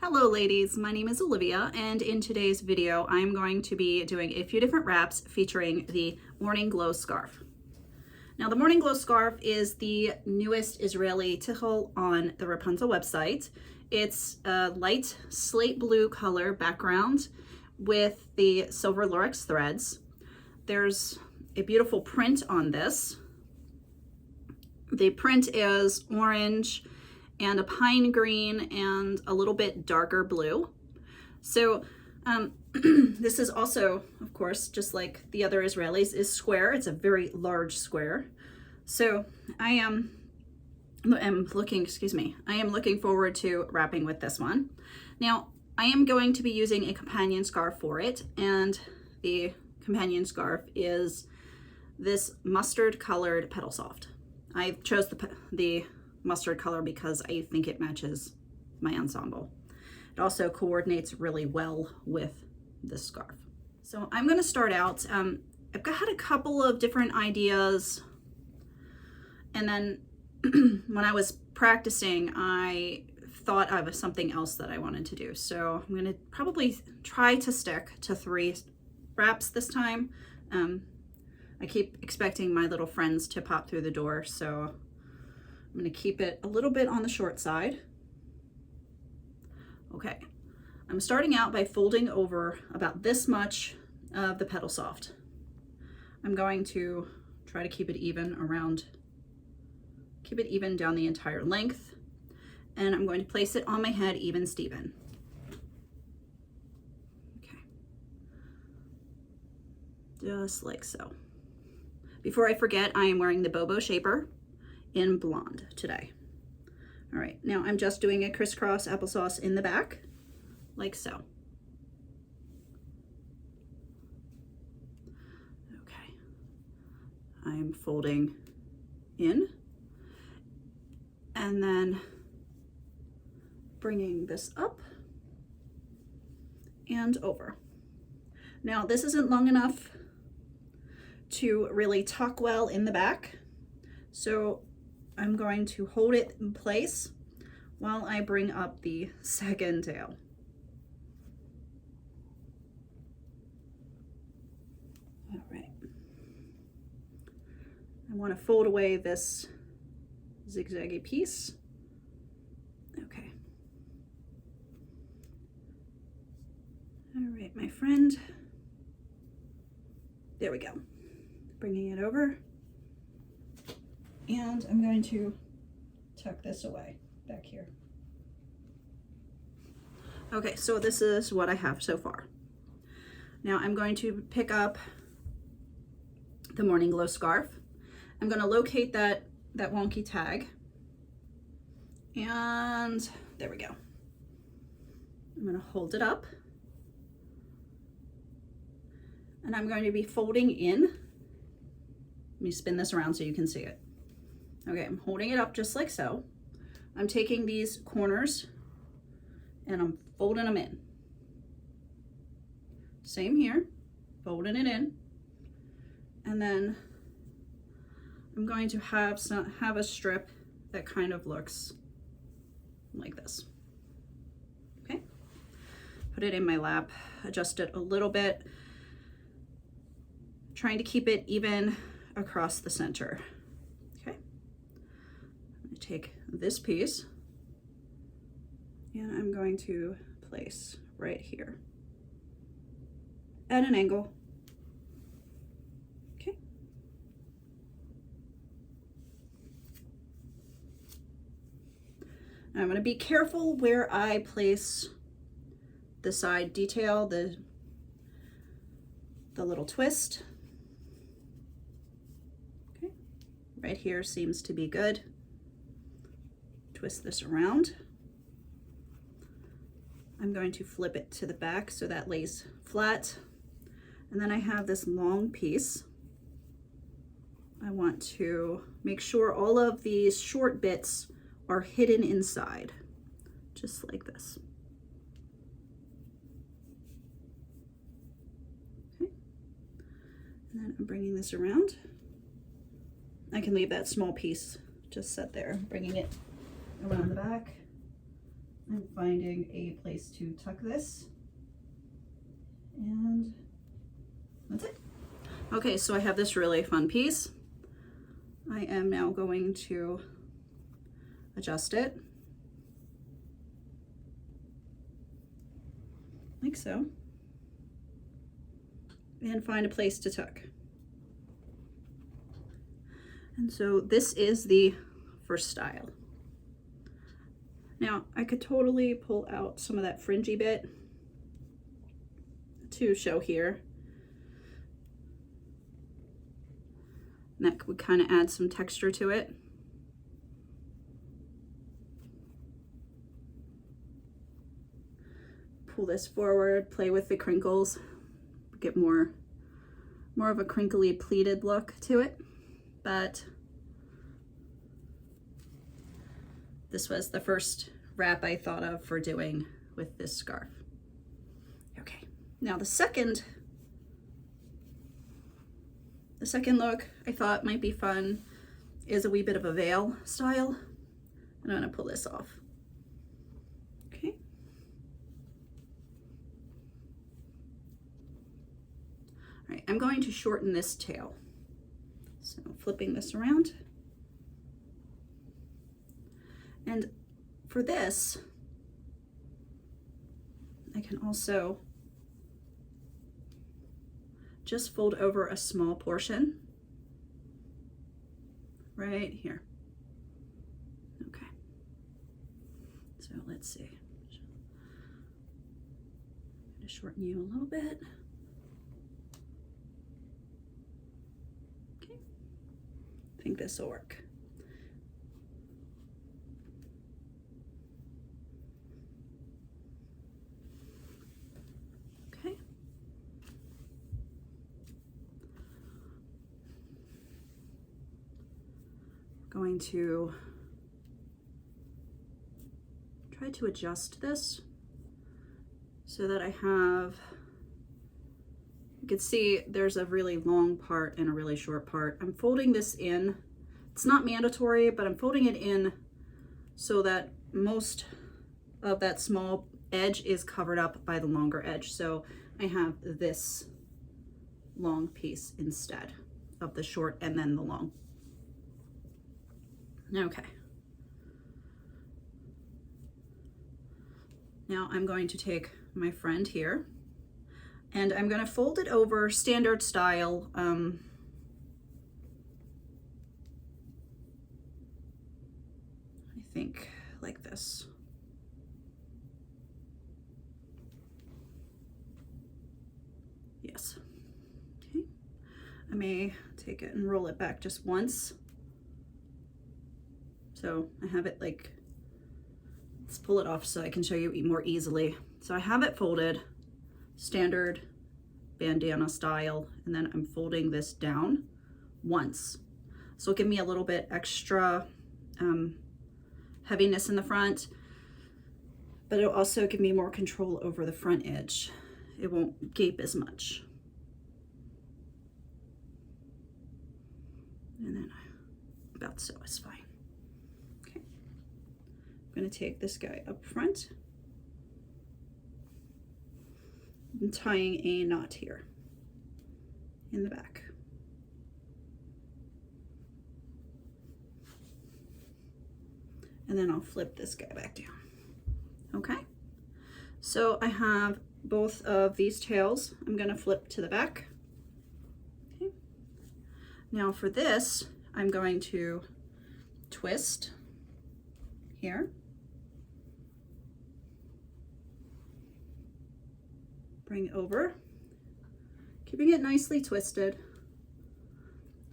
Hello ladies, my name is Olivia, and in today's video I'm going to be doing a few different wraps featuring the Morning Glow Scarf. Now the Morning Glow Scarf is the newest Israeli Tichel on the Wrapunzel website. It's a light slate blue color background with the silver lurex threads. There's a beautiful print on this. The print is orange and a pine green and a little bit darker blue. So this is also, of course, just like the other Israelis, is square. It's a very large square. So I am looking forward to wrapping with this one. Now I am going to be using a companion scarf for it, and the companion scarf is this mustard colored Petalsoft. I chose the mustard color because I think it matches my ensemble. It also coordinates really well with this scarf. So I'm going to start out. I've had a couple of different ideas, and then when I was practicing, I thought of something else that I wanted to do. So I'm going to probably try to stick to 3 wraps this time. I keep expecting my little friends to pop through the door, so I'm going to keep it a little bit on the short side. Okay, I'm starting out by folding over about this much of the Petalsoft. I'm going to try to keep it even down the entire length, and I'm going to place it on my head even Steven. Okay, just like so. Before I forget, I am wearing the Bobo shaper in blonde today. All right, now I'm just doing a crisscross applesauce in the back, like so. Okay, I'm folding in and then bringing this up and over. Now this isn't long enough to really tuck well in the back, so I'm going to hold it in place while I bring up the second tail. All right. I want to fold away this zigzaggy piece. Okay. All right, my friend. There we go. Bringing it over. And I'm going to tuck this away back here. Okay, so this is what I have so far. Now I'm going to pick up the Morning Glow scarf. I'm going to locate that wonky tag. And there we go. I'm going to hold it up. And I'm going to be folding in. Let me spin this around so you can see it. Okay, I'm holding it up just like so. I'm taking these corners and I'm folding them in. Same here, folding it in. And then I'm going to have a strip that kind of looks like this. Okay, put it in my lap, adjust it a little bit, trying to keep it even across the center. Take this piece and I'm going to place right here at an angle. Okay. Now I'm going to be careful where I place the side detail, the little twist. Okay. Right here seems to be good. Twist this around. I'm going to flip it to the back so that lays flat. And then I have this long piece. I want to make sure all of these short bits are hidden inside, just like this. Okay. And then I'm bringing this around. I can leave that small piece just set there, bringing it around the back I'm finding a place to tuck this, and that's it. Okay, so I have this really fun piece. I am now going to adjust it like so, and find a place to tuck. And so this is the first style. Now I could totally pull out some of that fringy bit to show here. And that would kind of add some texture to it. Pull this forward, play with the crinkles, get more of a crinkly pleated look to it. But this was the first wrap I thought of for doing with this scarf. Okay, now the second look I thought might be fun is a wee bit of a veil style. And I'm gonna pull this off. Okay. All right, I'm going to shorten this tail. So flipping this around. And for this, I can also just fold over a small portion right here. Okay, so let's see. I'm going to shorten you a little bit. Okay, I think this will work. Going to try to adjust this so that I have, you can see there's a really long part and a really short part. I'm folding this in. It's not mandatory, but I'm folding it in so that most of that small edge is covered up by the longer edge. So I have this long piece instead of the short and then the long. Okay. Now I'm going to take my friend here and I'm going to fold it over standard style. I think like this. Yes. Okay. I may take it and roll it back just once. So I have it like, let's pull it off so I can show you more easily. So I have it folded, standard bandana style, and then I'm folding this down once. So it'll give me a little bit extra heaviness in the front, but it'll also give me more control over the front edge. It won't gape as much. And then about so is fine. I'm going to take this guy up front and tying a knot here in the back. And then I'll flip this guy back down. Okay, so I have both of these tails. I'm going to flip to the back. Okay. Now for this, I'm going to twist here. Bring over, keeping it nicely twisted.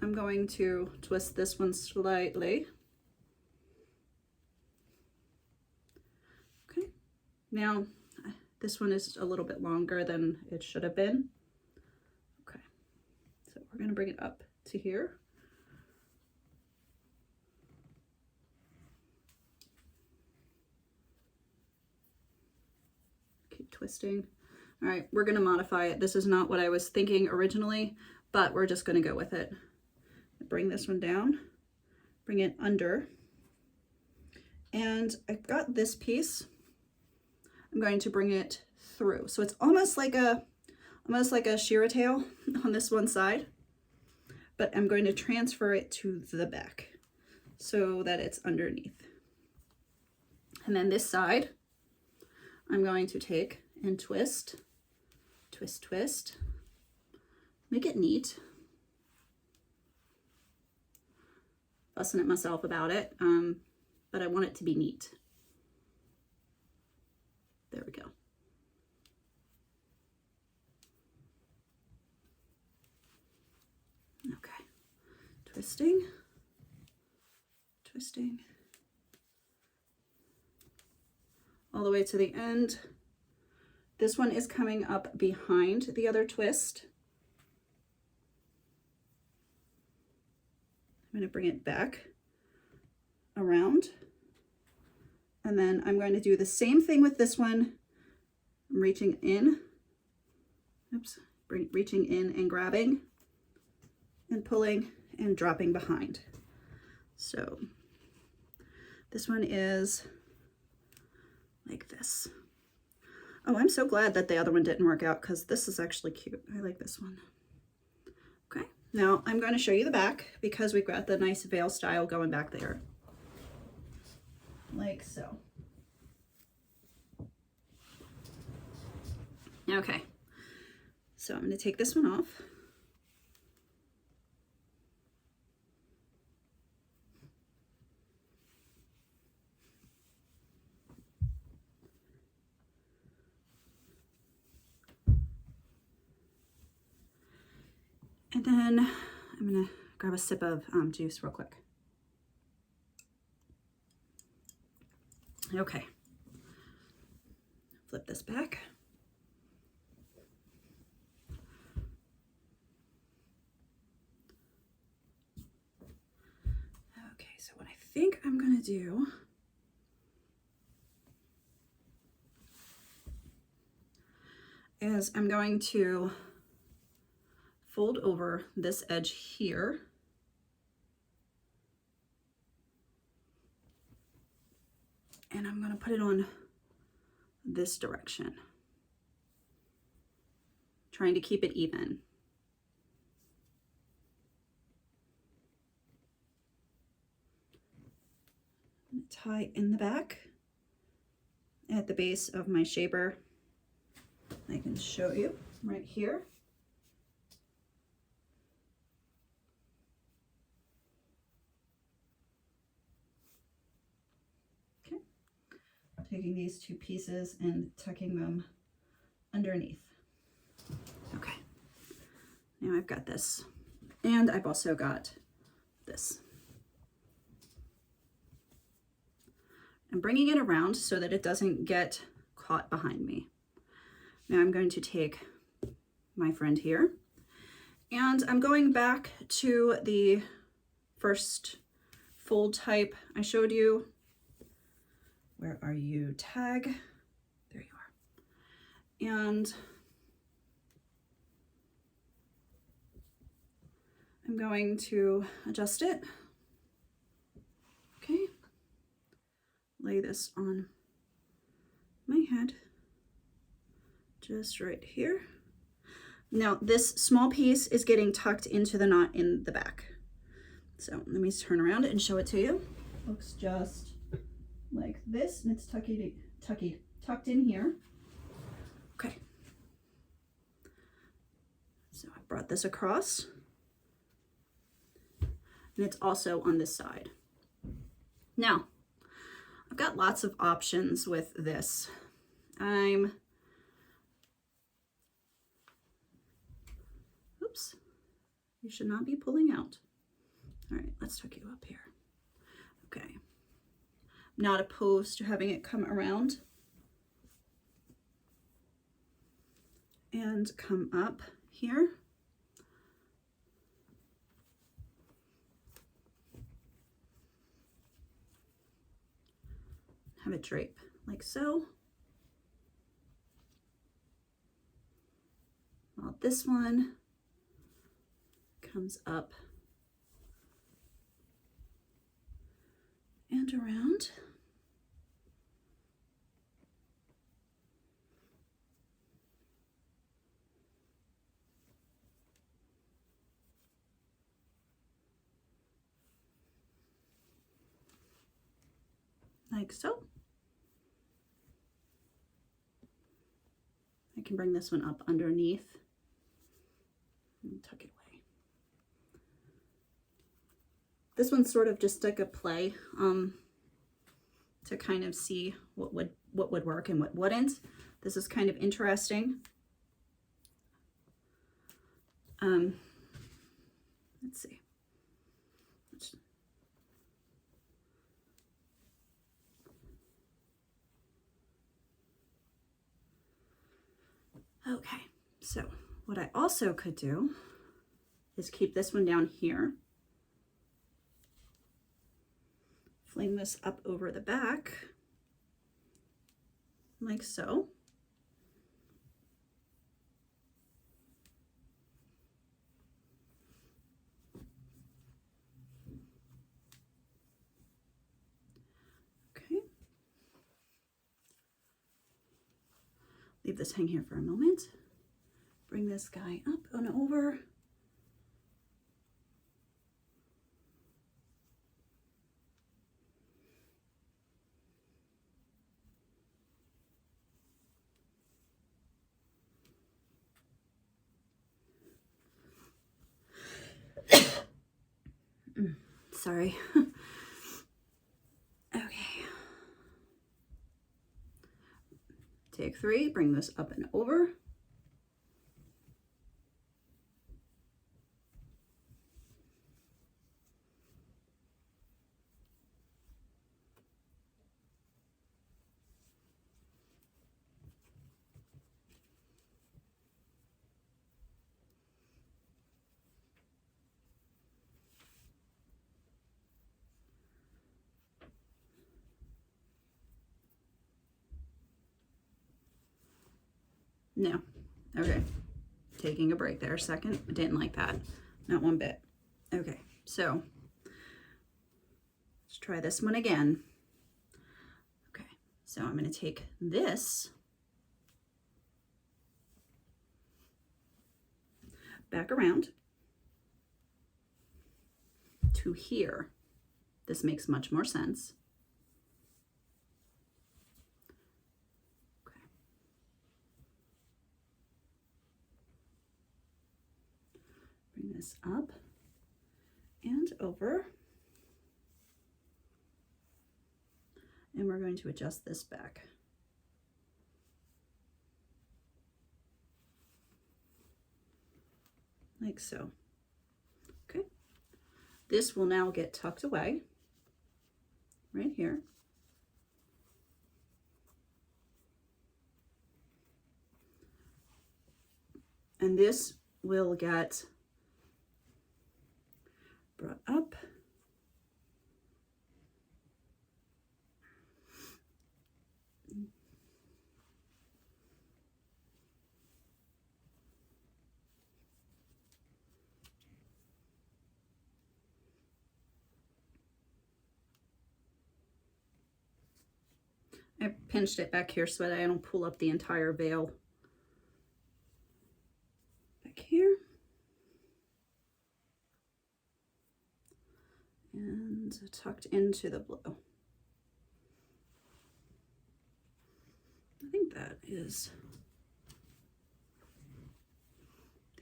I'm going to twist this one slightly. Okay, now this one is a little bit longer than it should have been. Okay, so we're going to bring it up to here. Keep twisting. All right, we're going to modify it. This is not what I was thinking originally, but we're just going to go with it. Bring this one down, bring it under, and I've got this piece I'm going to bring it through. So it's almost like a shearer tail on this one side, but I'm going to transfer it to the back so that it's underneath. And then this side, I'm going to take and twist, twist, twist, make it neat. Fussing at myself about it, but I want it to be neat. There we go. Okay, twisting, twisting, all the way to the end. This one is coming up behind the other twist. I'm going to bring it back around, and then I'm going to do the same thing with this one. I'm reaching in, oops, reaching in and grabbing and pulling and dropping behind. So this one is like this. Oh, I'm so glad that the other one didn't work out, because this is actually cute. I like this one. Okay, now I'm going to show you the back, because we've got the nice veil style going back there. Like so. Okay, so I'm going to take this one off. And then I'm going to grab a sip of juice real quick. Okay, flip this back. Okay, so what I think I'm going to do is I'm going to fold over this edge here. And I'm going to put it on this direction, trying to keep it even. Tie in the back at the base of my shaper. I can show you right here. Taking these two pieces and tucking them underneath. Okay, now I've got this, and I've also got this. I'm bringing it around so that it doesn't get caught behind me. Now I'm going to take my friend here, and I'm going back to the first fold type I showed you. Where are you, tag? There you are. And I'm going to adjust it. Okay. Lay this on my head, just right here. Now this small piece is getting tucked into the knot in the back. So let me turn around and show it to you. Looks just like this, and it's tucked in here. Okay. So I brought this across, and it's also on this side. Now, I've got lots of options with this. Oops, you should not be pulling out. All right, let's tuck you up here. Okay. Not opposed to having it come around and come up here. Have it drape like so. While this one comes up and around. like so. I can bring this one up underneath and tuck it away. This one's sort of just like a play to kind of see what would work and what wouldn't. This is kind of interesting. Let's see. Okay, so what I also could do is keep this one down here. Fling this up over the back, like so. Okay. Leave this hang here for a moment. Bring this guy up and over. Sorry. Okay. Take 3, bring this up and over. No. Okay. Taking a break there a second. I didn't like that. Not one bit. Okay. So let's try this one again. Okay. So I'm going to take this back around to here. This makes much more sense. Bring this up and over, and we're going to adjust this back. Like so. Okay. This will now get tucked away right here. And this will get brought up. I pinched it back here so that I don't pull up the entire veil. Back here. And tucked into the blue. I think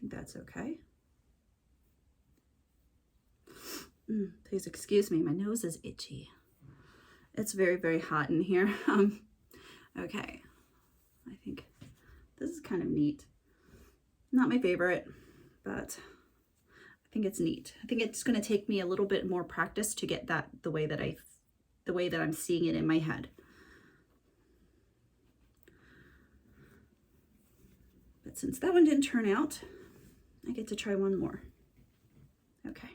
that's okay. Please excuse me, my nose is itchy. It's very, very hot in here. Okay, I think this is kind of neat. Not my favorite, but I think it's neat. I think it's going to take me a little bit more practice to get that the way that I'm seeing it in my head. But since that one didn't turn out, I get to try one more. Okay.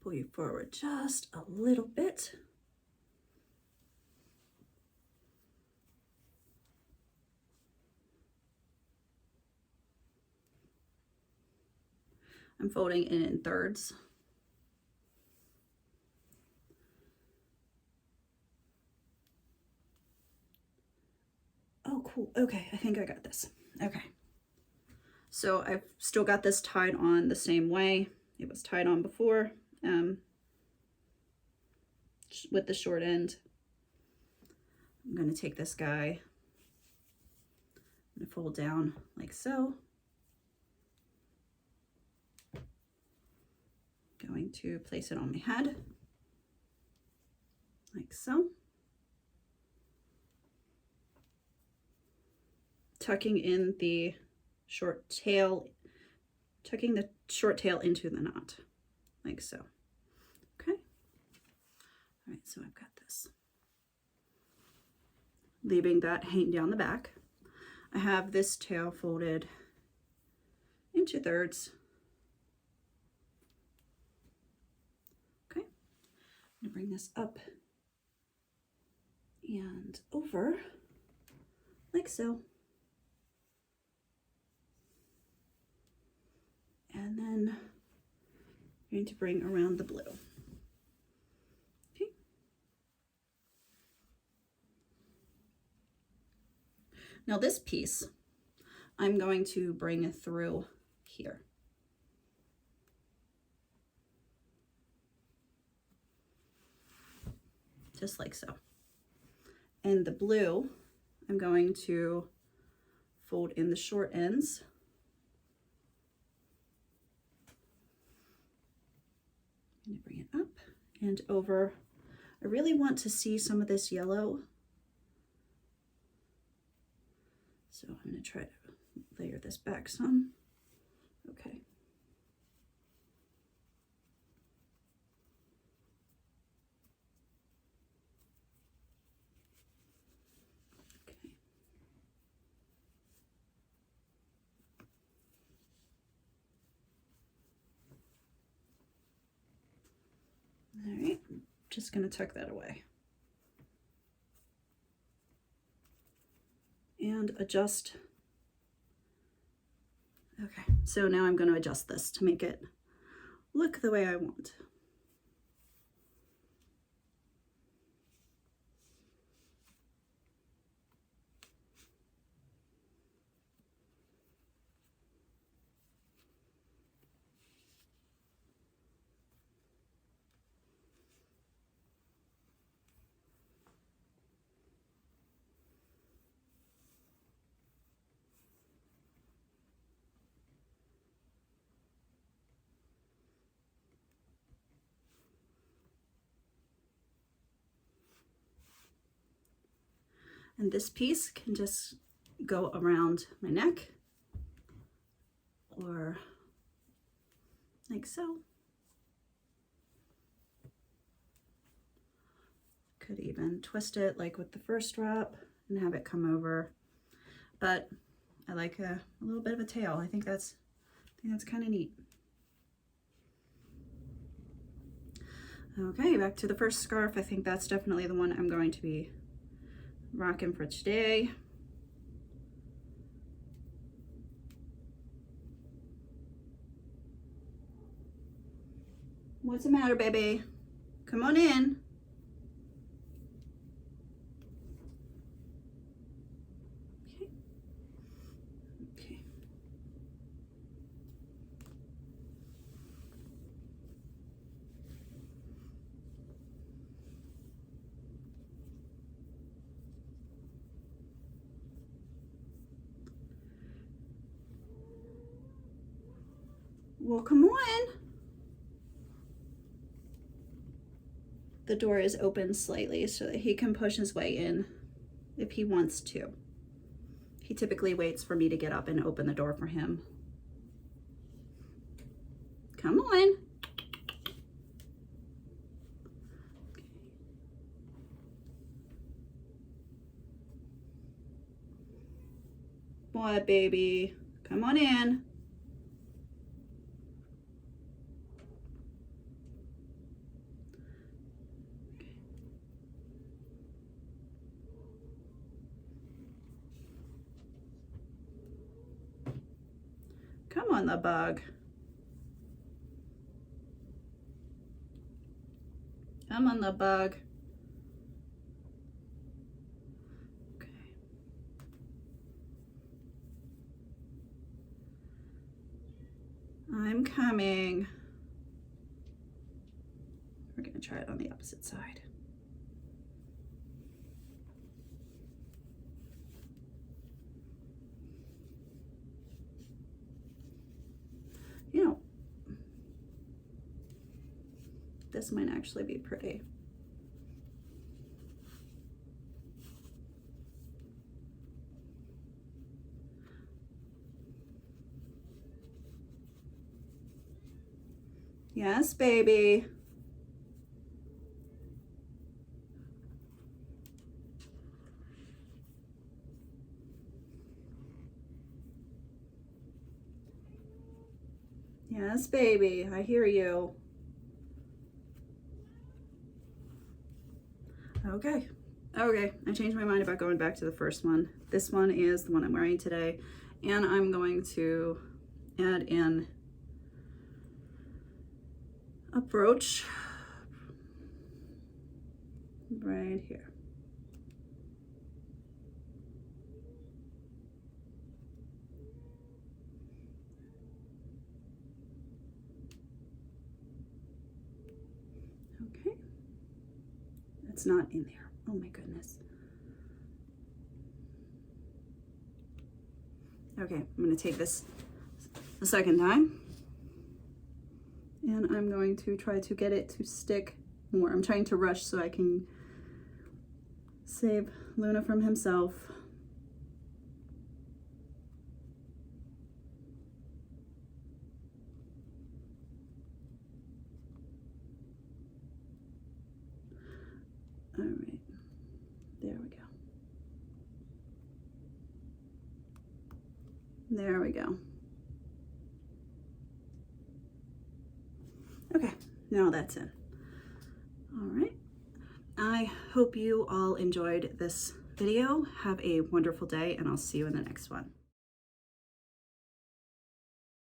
Pull you forward just a little bit. I'm folding it in thirds. Oh, cool. Okay, I think I got this. Okay. So I've still got this tied on the same way it was tied on before, with the short end. I'm going to take this guy and fold down like so. Going to place it on my head like so. Tucking in the short tail, tucking the short tail into the knot like so. Okay. All right, so I've got this. Leaving that hanging down the back. I have this tail folded into thirds. Okay. I'm gonna bring this up and over like so. And then I'm going to bring around the blue. Okay. Now this piece, I'm going to bring through here. Just like so. And the blue, I'm going to fold in the short ends. I'm going to bring it up and over. I really want to see some of this yellow, so I'm going to try to layer this back some. Okay. Okay. All right, I'm just going to tuck that away. And adjust. Okay, so now I'm going to adjust this to make it look the way I want. And this piece can just go around my neck or like so. Could even twist it like with the first wrap and have it come over. But I like a little bit of a tail. I think that's kind of neat. Okay, back to the first scarf. I think that's definitely the one I'm going to be rocking for today. What's the matter, baby? Come on in. Okay. Okay. Well, come on. The door is open slightly so that he can push his way in if he wants to. He typically waits for me to get up and open the door for him. Come on. What, baby? Come on in. Come on, the bug. Come on, the bug. Okay. I'm coming. We're gonna try it on the opposite side. You know, this might actually be pretty. Yes, baby. Yes, baby, I hear you. Okay, I changed my mind about going back to the first one. This one is the one I'm wearing today, and I'm going to add in a brooch right here. Okay, that's not in there. Oh my goodness. Okay, I'm going to take this the second time, and I'm going to try to get it to stick more. I'm trying to rush so I can save Luna from himself. All right, there we go. There we go. Okay, now that's in. All right. I hope you all enjoyed this video. Have a wonderful day, and I'll see you in the next one.